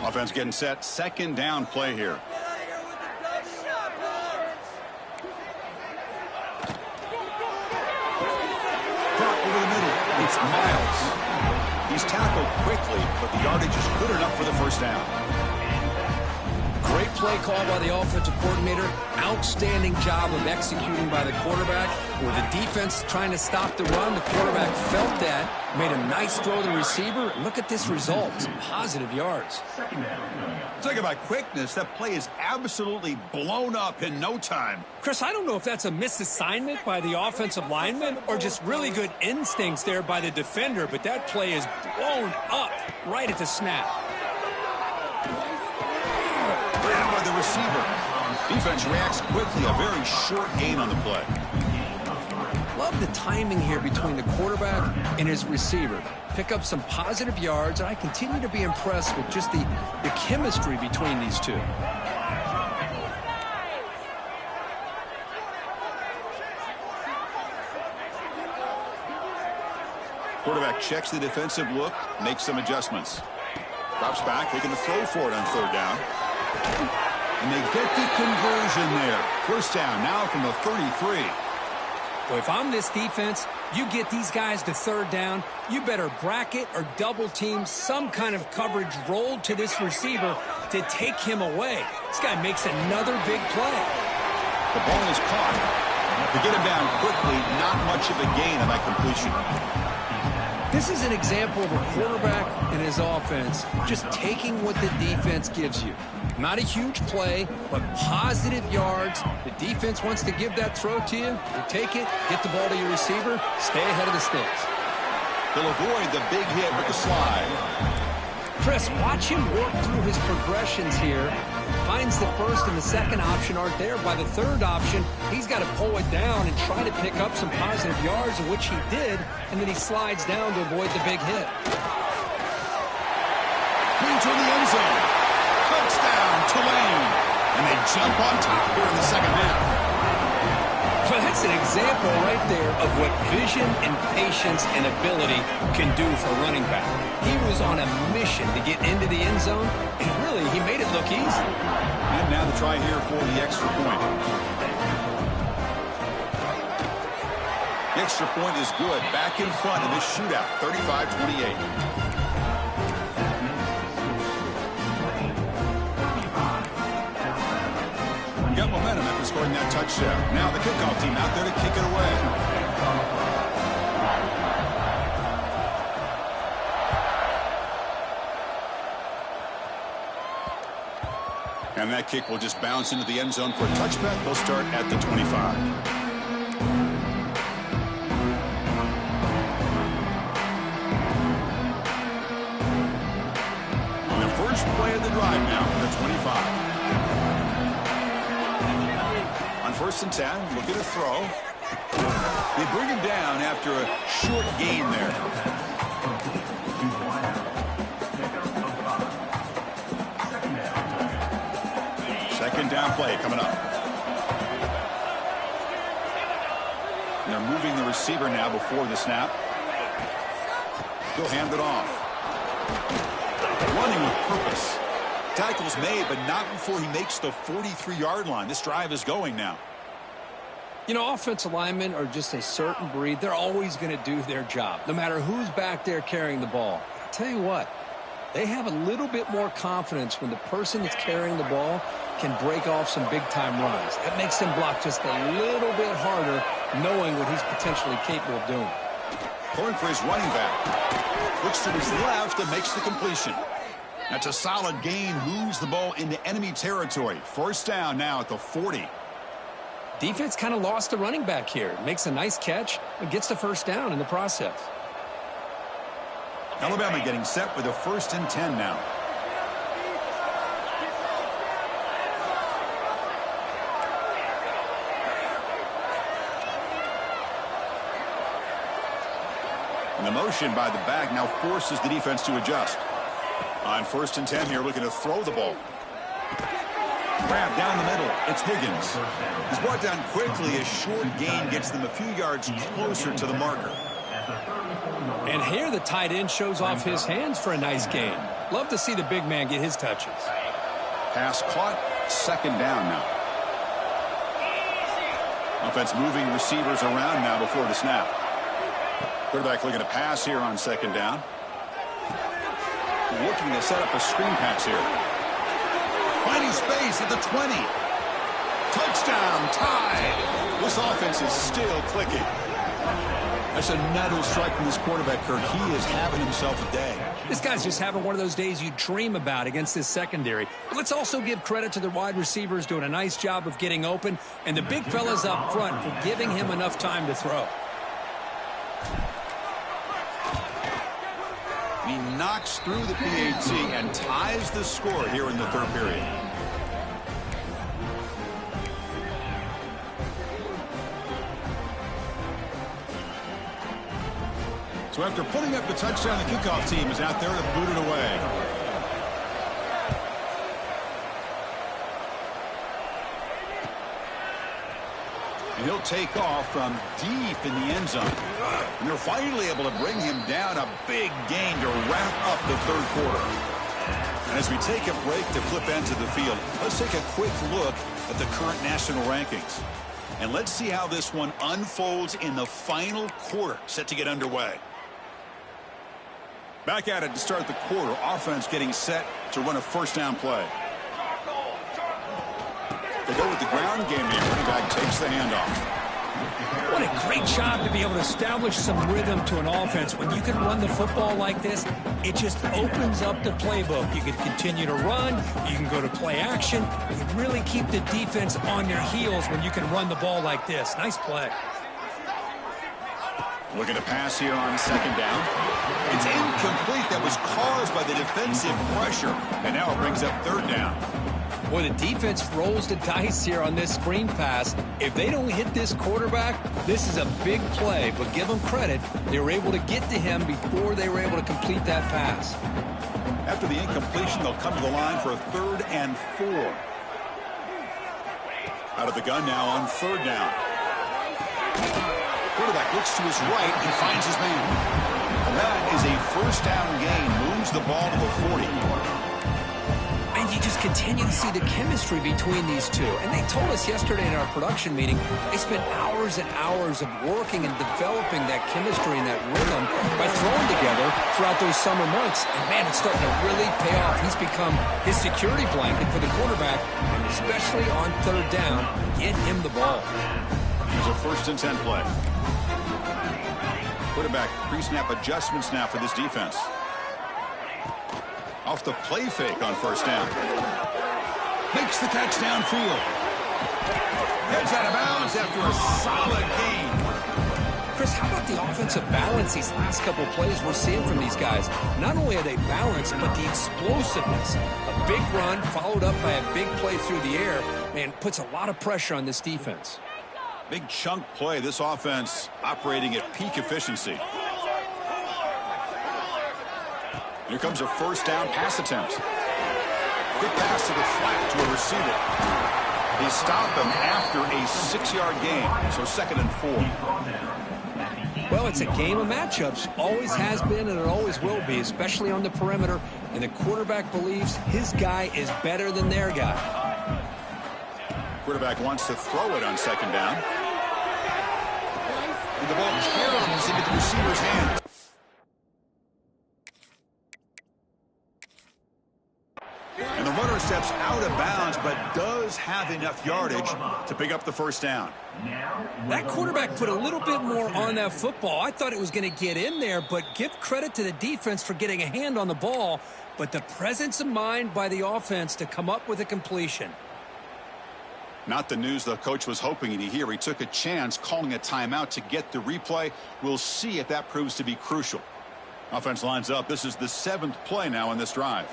Offense getting set. 2nd down play here. Drop over the middle. It's Miles. He's tackled quickly, but the yardage is good enough for the 1st down. Great play call by the offensive coordinator. Outstanding job of executing by the quarterback. With the defense trying to stop the run, the quarterback felt that, made a nice throw to the receiver. Look at this result. Some positive yards. Talk about quickness. That play is absolutely blown up in no time. Chris, I don't know if that's a misassignment by the offensive lineman or just really good instincts there by the defender, but that play is blown up right at the snap. By the receiver. Defense reacts quickly. A very short gain on the play. Love the timing here between the quarterback and his receiver. Pick up some positive yards, and I continue to be impressed with just the chemistry between these two. Quarterback checks the defensive look, makes some adjustments. Drops back, looking to throw for it on 3rd down. And they get the conversion there. 1st down now from the 33. Well, if I'm this defense, you get these guys to 3rd down, you better bracket or double team some kind of coverage rolled to this receiver to take him away. This guy makes another big play. The ball is caught. To get him down quickly, not much of a gain on that completion. This is an example of a quarterback and his offense just taking what the defense gives you. Not a huge play, but positive yards. The defense wants to give that throw to you. You take it, get the ball to your receiver, stay ahead of the sticks. They'll avoid the big hit with the slide. Chris, watch him work through his progressions here. Finds the 1st and the 2nd option aren't there. By the 3rd option, he's got to pull it down and try to pick up some positive yards, which he did, and then he slides down to avoid the big hit. Into the end zone. Touchdown, Tulane. And they jump on top here in the 2nd half. Well, that's an example right there of what vision and patience and ability can do for a running back. He was on a mission to get into the end zone, and really, he made it look easy. And now the try here for the extra point. The extra point is good. Back in front of this shootout, 35-28. Got momentum after scoring that touchdown. Now the kickoff team out there to kick it away. And that kick will just bounce into the end zone for a touchback. They'll start at the 25. On the first play of the drive now for the 25. 1st and 10, looking to throw. They bring him down after a short gain there. Second down play coming up. And they're moving the receiver now before the snap. They'll hand it off. Running with purpose. tackle's made, but not before he makes the 43-yard line. This drive is going now. You know, offensive linemen are just a certain breed. They're always going to do their job, no matter who's back there carrying the ball. I'll tell you what, they have a little bit more confidence when the person that's carrying the ball can break off some big-time runs. That makes them block just a little bit harder, knowing what he's potentially capable of doing. Going for his running back. Looks to his left and makes the completion. That's a solid gain, moves the ball into enemy territory. First down now at the 40. Defense kind of lost the running back here. Makes a nice catch and gets the first down in the process. Alabama getting set with a 1st and 10 now. And the motion by the back now forces the defense to adjust. On 1st and 10 here, looking to throw the ball. Grab down the middle. It's Higgins. He's brought down quickly. A short gain gets them a few yards closer to the marker. And here the tight end shows off his hands for a nice gain. Love to see the big man get his touches. Pass caught. 2nd down now. Offense moving receivers around now before the snap. Quarterback looking to pass here on 2nd down. Looking to set up a screen pass here. Finding space at the 20. Touchdown, tie. This offense is still clicking. That's another strike from this quarterback, Kirk. He is having himself a day. This guy's just having one of those days you dream about against this secondary. But let's also give credit to the wide receivers doing a nice job of getting open, and the big fellas up front for giving him enough time to throw. He knocks through the PAT and ties the score here in the 3rd period. So after putting up the touchdown, the kickoff team is out there to boot it away. And he'll take off from deep in the end zone. And they're finally able to bring him down. A big gain to wrap up the 3rd quarter. And as we take a break to flip ends of the field, let's take a quick look at the current national rankings. And let's see how this one unfolds in the final quarter, set to get underway. Back at it to start the quarter. Offense getting set to run a 1st down play. They go with the ground game here. Running back takes the handoff. What a great job to be able to establish some rhythm to an offense. When you can run the football like this, it just opens up the playbook. You can continue to run. You can go to play action. You can really keep the defense on their heels when you can run the ball like this. Nice play. Looking to pass here on 2nd down. It's incomplete. That was caused by the defensive pressure. And now it brings up 3rd down. Boy, the defense rolls the dice here on this screen pass. If they don't hit this quarterback, this is a big play. But give them credit. They were able to get to him before they were able to complete that pass. After the incompletion, they'll come to the line for a 3rd and 4. Out of the gun now on 3rd down. Quarterback looks to his right and finds his man. And that is a 1st down gain. Moves the ball to the 40. And you just continue to see the chemistry between these two. And they told us yesterday in our production meeting, they spent hours and hours of working and developing that chemistry and that rhythm by throwing together throughout those summer months. And, man, it's starting to really pay off. He's become his security blanket for the quarterback, and especially on 3rd down, get him the ball. Here's a 1st and 10 play. Quarterback pre-snap adjustments now for this defense. Off the play fake on 1st down. Makes the catch downfield. Heads out of bounds after a solid gain. Chris, how about the offensive balance these last couple plays we're seeing from these guys? Not only are they balanced, but the explosiveness. A big run followed up by a big play through the air, man, puts a lot of pressure on this defense. Big chunk play. This offense operating at peak efficiency. Here comes a 1st down pass attempt. Quick pass to the flat to a receiver. They stop him after a 6-yard gain. So 2nd and 4. Well, it's a game of matchups. Always has been and it always will be, especially on the perimeter. And the quarterback believes his guy is better than their guy. Quarterback wants to throw it on second down. And the ball carries into the receiver's hands. And the runner steps out of bounds, but does have enough yardage to pick up the first down. That quarterback put a little bit more on that football. I thought it was going to get in there, but give credit to the defense for getting a hand on the ball. But the presence of mind by the offense to come up with a completion. Not the news the coach was hoping to hear. He took a chance calling a timeout to get the replay. We'll see if that proves to be crucial. Offense lines up. This is the 7th play now in this drive.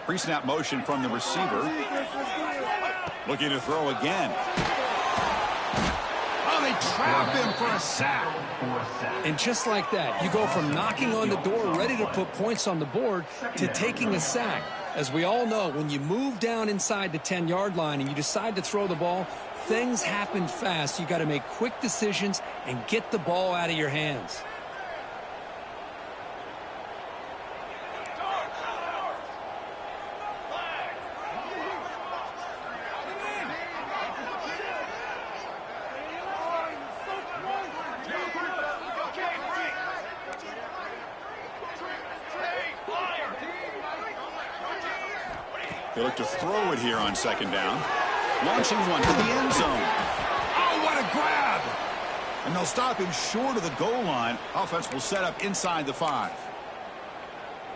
Pre-snap motion from the receiver. Looking to throw again. Oh, they trap him for a sack. And just like that, you go from knocking on the door, ready to put points on the board, to taking a sack. As we all know, when you move down inside the 10-yard line and you decide to throw the ball, things happen fast. You got to make quick decisions and get the ball out of your hands. They look to throw it here on second down. Launching one to the end zone. Oh, what a grab! And they'll stop him short of the goal line. Offense will set up inside the 5.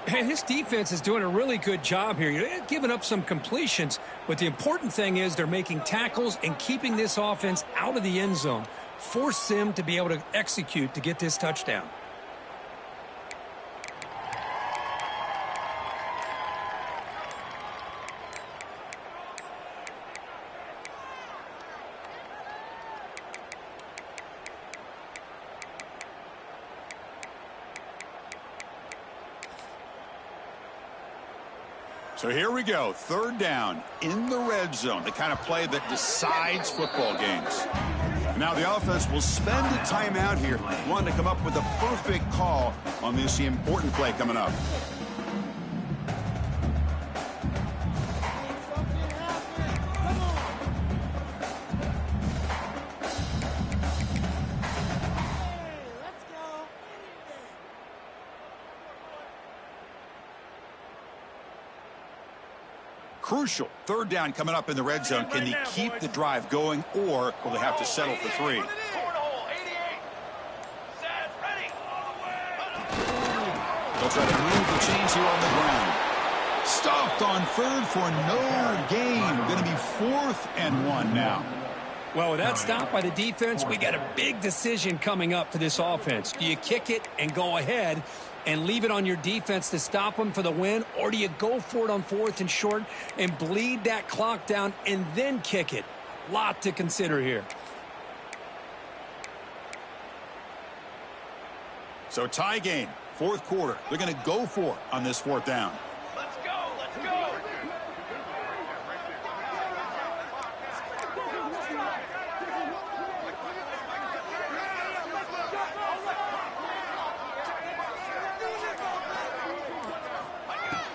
And this defense is doing a really good job here. You're giving up some completions, but the important thing is they're making tackles and keeping this offense out of the end zone. Force them to be able to execute to get this touchdown. So here we go, 3rd down in the red zone, the kind of play that decides football games. Now the offense will spend a timeout here, wanting to come up with a perfect call on this important play coming up. Crucial 3rd down coming up in the red zone. Can they keep the drive going, or will they have to settle for 3? They'll try to move the chains here on the ground. Stopped on 3rd for no gain. Going to be 4th and 1 now. Well, with that stop by the defense, we got a big decision coming up for this offense. Do you kick it and go ahead and leave it on your defense to stop them for the win, or do you go for it on 4th and short and bleed that clock down and then kick it? Lot to consider here. So tie game, 4th quarter. They're going to go for it on this 4th down. Let's go, let's go.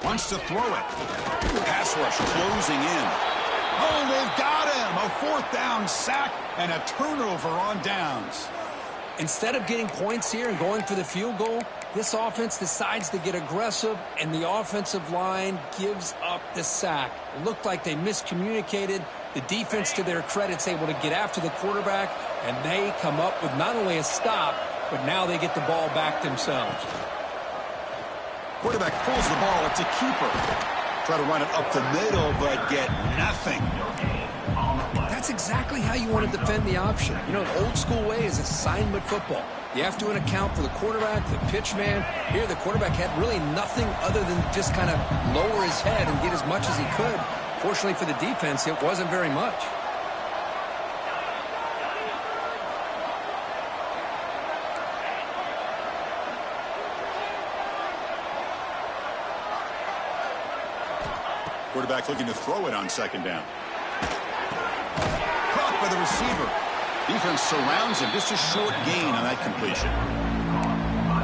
Wants to throw it. Pass rush closing in. Oh, they've got him. A 4th down sack and a turnover on downs. Instead of getting points here and going for the field goal, this offense decides to get aggressive, and the offensive line gives up the sack. It looked like they miscommunicated. The defense, to their credit, is able to get after the quarterback, and they come up with not only a stop, but now they get the ball back themselves. Quarterback pulls the ball. It's a keeper. Try to run it up the middle, but get nothing. That's exactly how you want to defend the option. You know, an old-school way is assignment football. You have to account for the quarterback, the pitch man. Here, the quarterback had really nothing other than just kind of lower his head and get as much as he could. Fortunately for the defense, it wasn't very much. Quarterback looking to throw it on second down. Caught by the receiver. Defense surrounds him. Just a short gain on that completion.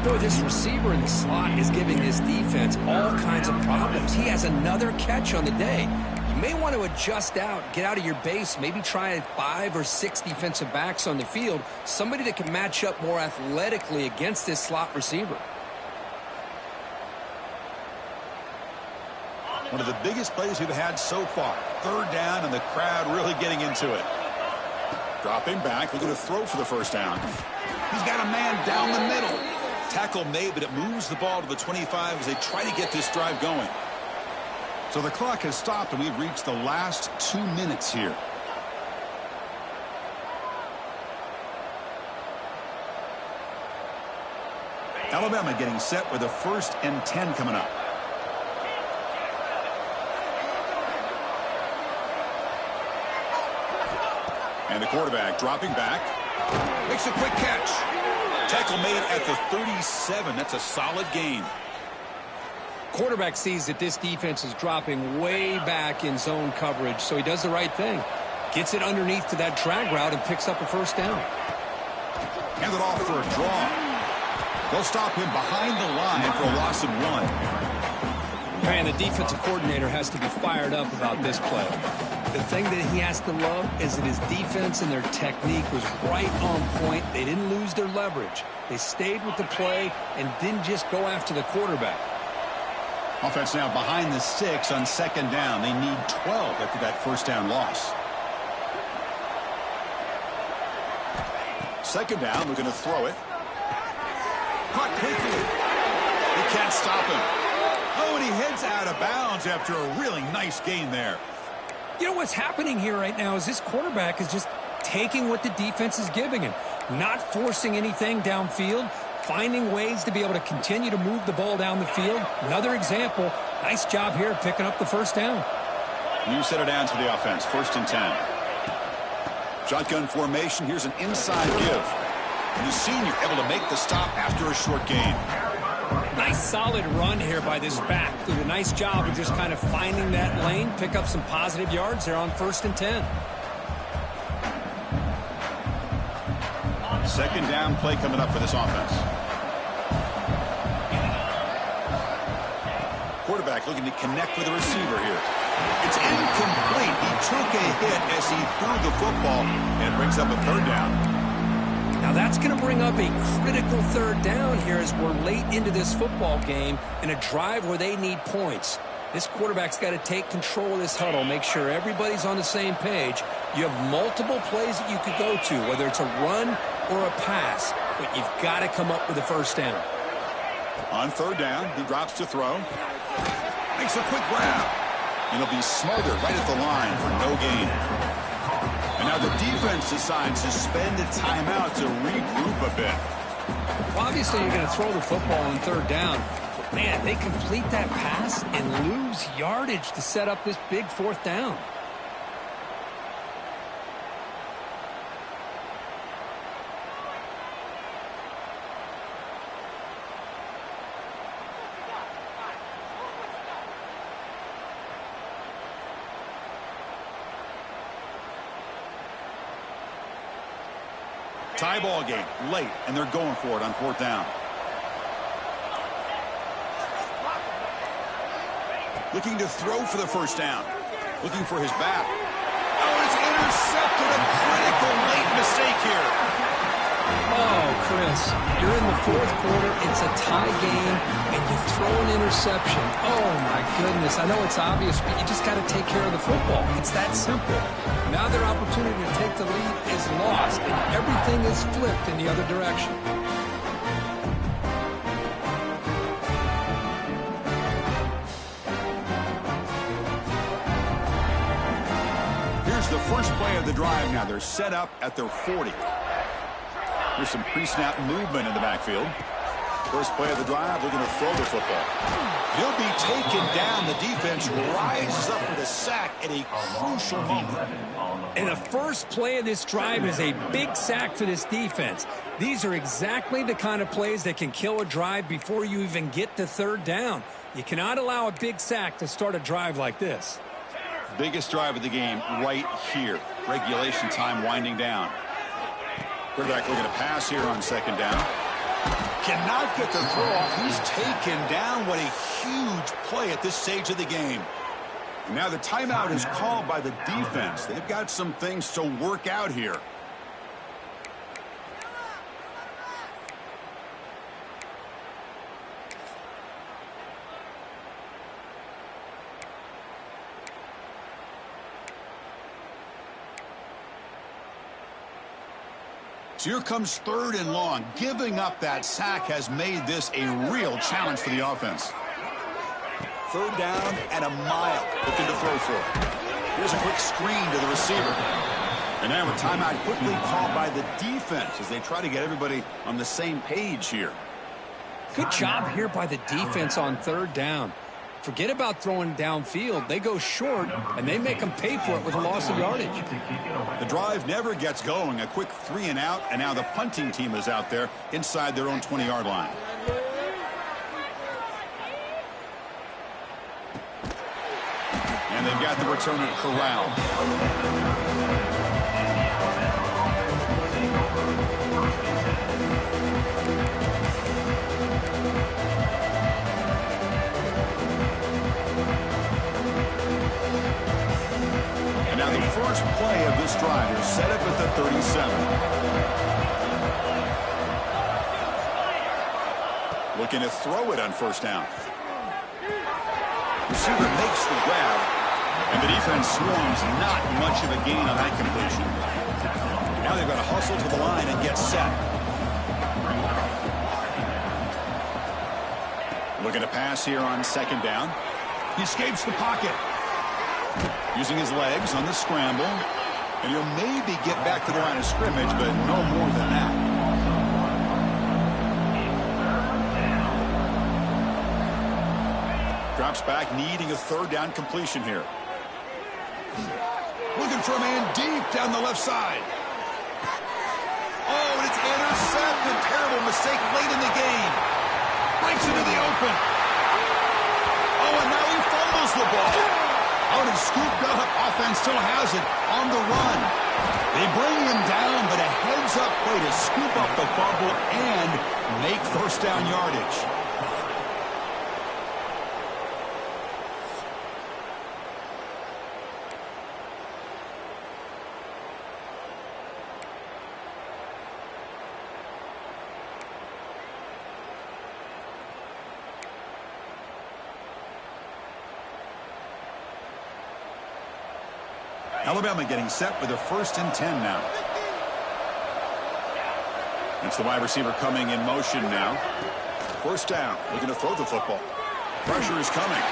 Boy, this receiver in the slot is giving this defense all kinds of problems. He has another catch on the day. You may want to adjust out, get out of your base, maybe try 5 or 6 defensive backs on the field, somebody that can match up more athletically against this slot receiver. One of the biggest plays we've had so far. Third down, and the crowd really getting into it. Dropping back, looking to throw for the first down. He's got a man down the middle. Tackle made, but it moves the ball to the 25 as they try to get this drive going. So the clock has stopped, and we've reached the last 2 minutes here. Alabama getting set with a 1st and 10 coming up. And the quarterback dropping back. Makes a quick catch. Tackle made at the 37. That's a solid gain. Quarterback sees that this defense is dropping way back in zone coverage, so he does the right thing. Gets it underneath to that drag route and picks up a first down. Hand it off for a draw. They'll stop him behind the line for a loss of 1. Man, the defensive coordinator has to be fired up about this play. The thing that he has to love is that his defense and their technique was right on point. They didn't lose their leverage. They stayed with the play and didn't just go after the quarterback. Offense now behind the 6 on 2nd down. They need 12 after that first down loss. 2nd down, we're going to throw it. Caught quickly. They can't stop him. Oh, and he heads out of bounds after a really nice gain there. You know what's happening here right now is this quarterback is just taking what the defense is giving him, not forcing anything downfield, finding ways to be able to continue to move the ball down the field. Another example, nice job here picking up the first down. New set of downs for the offense, 1st and 10. Shotgun formation, here's an inside give. And the senior able to make the stop after a short gain. Nice solid run here by this back. Did a nice job of just kind of finding that lane, pick up some positive yards there on 1st and 10. 2nd down play coming up for this offense. Quarterback looking to connect with the receiver here. It's incomplete. He took a hit as he threw the football, and it brings up a 3rd down. Now that's going to bring up a critical 3rd down here as we're late into this football game in a drive where they need points. This quarterback's got to take control of this huddle, make sure everybody's on the same page. You have multiple plays that you could go to, whether it's a run or a pass, but you've got to come up with a first down. On 3rd down, he drops to throw. Makes a quick grab. And he'll be smothered right at the line for no gain. And now the defense decides to spend a timeout to regroup a bit. Well, obviously you're going to throw the football on 3rd down. But man, they complete that pass and lose yardage to set up this big 4th down. Tie ball game, late, and they're going for it on 4th down. Looking to throw for the first down. Looking for his back. Oh, it's intercepted. A critical late mistake here. Oh, Chris, you're in the 4th quarter. It's a tie game, and you throw an interception. Oh, my goodness. I know it's obvious, but you just got to take care of the football. It's that simple. Now their opportunity to take the lead is lost, and everything is flipped in the other direction. Here's the first play of the drive now. They're set up at their 40. Here's some pre-snap movement in the backfield. First play of the drive, looking to throw the football. He'll be taken down. The defense rises up with a sack at a crucial moment. And the first play of this drive is a big sack for this defense. These are exactly the kind of plays that can kill a drive before you even get to 3rd down. You cannot allow a big sack to start a drive like this. Biggest drive of the game right here. Regulation time winding down. Quarterback looking to pass here on second down. Cannot get the throw off. He's taken down. What a huge play at this stage of the game. Now the timeout is called by the defense. They've got some things to work out here. So here comes third and long. Giving up that sack has made this a real challenge for the offense. Third down and a mile. Looking to throw for it. Here's a quick screen to the receiver. And now a timeout quickly called by the defense as they try to get everybody on the same page here. Good job here by the defense on third down. Forget about throwing downfield. They go short, and they make them pay for it with a loss of yardage. The drive never gets going. A quick 3 and out, and now the punting team is out there inside their own 20-yard line. And they've got the returner corralled. Now the first play of this drive is set up at the 37. Looking to throw it on first down. Receiver makes the grab, and the defense swarms. Not much of a gain on that completion. Now they've got to hustle to the line and get set. Looking to pass here on second down. He escapes the pocket. Using his legs on the scramble. And he'll maybe get back to the line of scrimmage, but no more than that. Drops back, needing a third down completion here. Looking for a man deep down the left side. Oh, and it's intercepted. Terrible mistake late in the game. Breaks into the open. Oh, and now he fumbles the ball. Out and scooped up. Offense still has it on the run. They bring him down, but a heads-up play to scoop up the fumble and make first down yardage. Alabama getting set for the 1st and 10 now. It's the wide receiver coming in motion now. First down, looking to throw the football. Pressure is coming.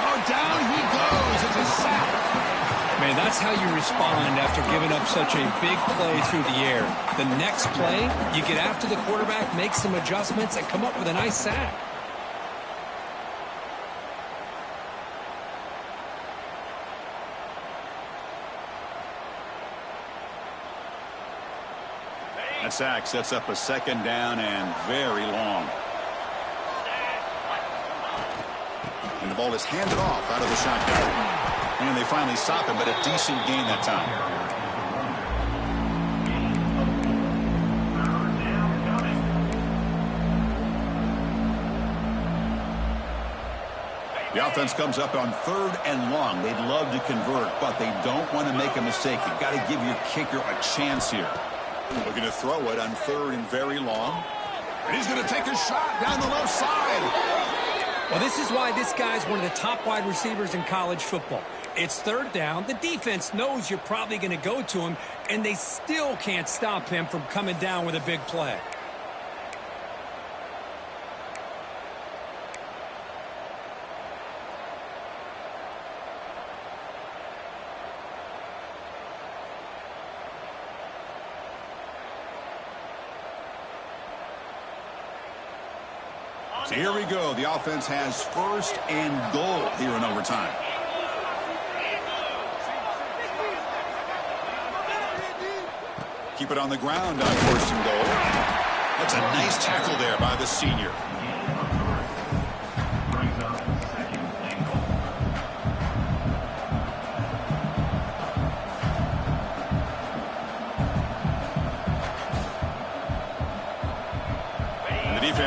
Oh, down he goes. It's a sack. Man, that's how you respond after giving up such a big play through the air. The next play, you get after the quarterback, make some adjustments, and come up with a nice sack. That sack sets up a second down and very long. And the ball is handed off out of the shotgun. And they finally stop him, but a decent gain that time. The offense comes up on 3rd and long. They'd love to convert, but they don't want to make a mistake. You've got to give your kicker a chance here. Looking to throw it on 3rd and very long. And he's going to take a shot down the left side. Well, this is why this guy's one of the top wide receivers in college football. It's 3rd down. The defense knows you're probably going to go to him, and they still can't stop him from coming down with a big play. So here we go. The offense has 1st and goal here in overtime. Keep it on the ground on 1st and goal. That's a nice tackle there by the senior.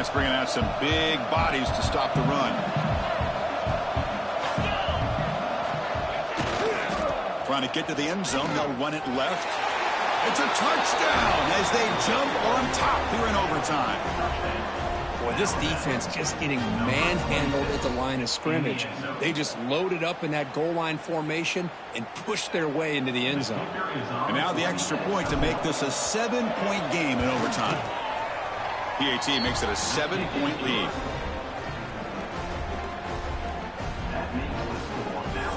defense bringing out some big bodies to stop the run. Trying to get to the end zone. They'll run it left. It's a touchdown as they jump on top here in overtime. Boy, this defense just getting manhandled at the line of scrimmage. They just loaded up in that goal line formation and pushed their way into the end zone. And now the extra point to make this a 7-point game in overtime. PAT makes it a 7-point lead. That makes the score now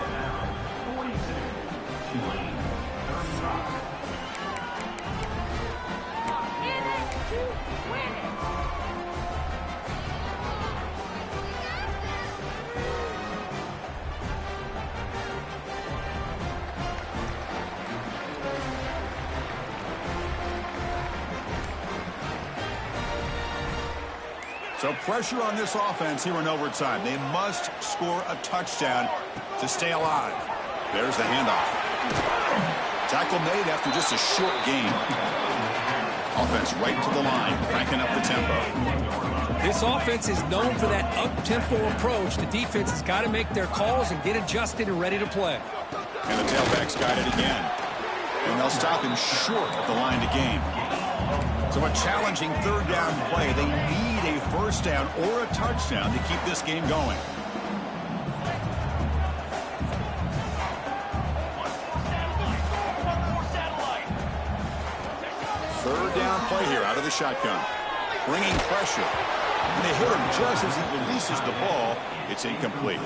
42. Tulane 35. So pressure on this offense here in overtime. They must score a touchdown to stay alive. There's the handoff. Tackle made after just a short gain. Offense right to the line, cranking up the tempo. This offense is known for that up-tempo approach. The defense has got to make their calls and get adjusted and ready to play. And the tailback's got it again. And they'll stop him short of the line to gain. So a challenging third down play. They need a first down or a touchdown to keep this game going. Third down play here out of the shotgun. Bringing pressure. And they hit him just as he releases the ball. It's incomplete.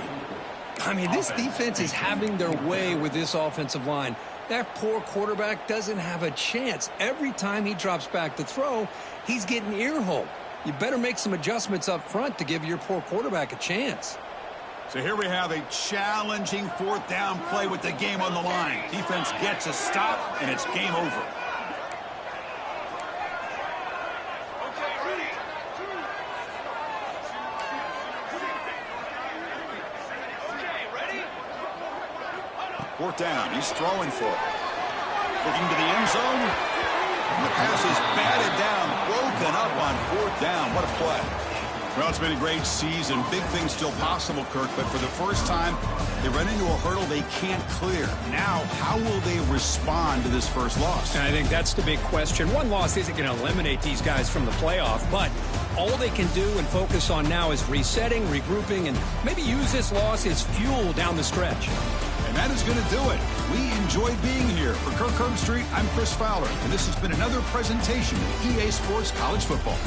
I mean, this defense is having their way with this offensive line. That poor quarterback doesn't have a chance. Every time he drops back to throw, he's getting earholed. You better make some adjustments up front to give your poor quarterback a chance. So here we have a challenging fourth down play with the game on the line. Defense gets a stop, and it's game over. Fourth down. He's throwing for it. Looking to the end zone. And the pass is batted down, broken up on fourth down. What a play. Well, it's been a great season. Big things still possible, Kirk, but for the first time, they run into a hurdle they can't clear. Now, how will they respond to this first loss? And I think that's the big question. One loss isn't going to eliminate these guys from the playoff, but all they can do and focus on now is resetting, regrouping, and maybe use this loss as fuel down the stretch. And that is going to do it. We enjoyed being here. For Kirk Herbstreit, I'm Chris Fowler, and this has been another presentation of EA Sports College Football.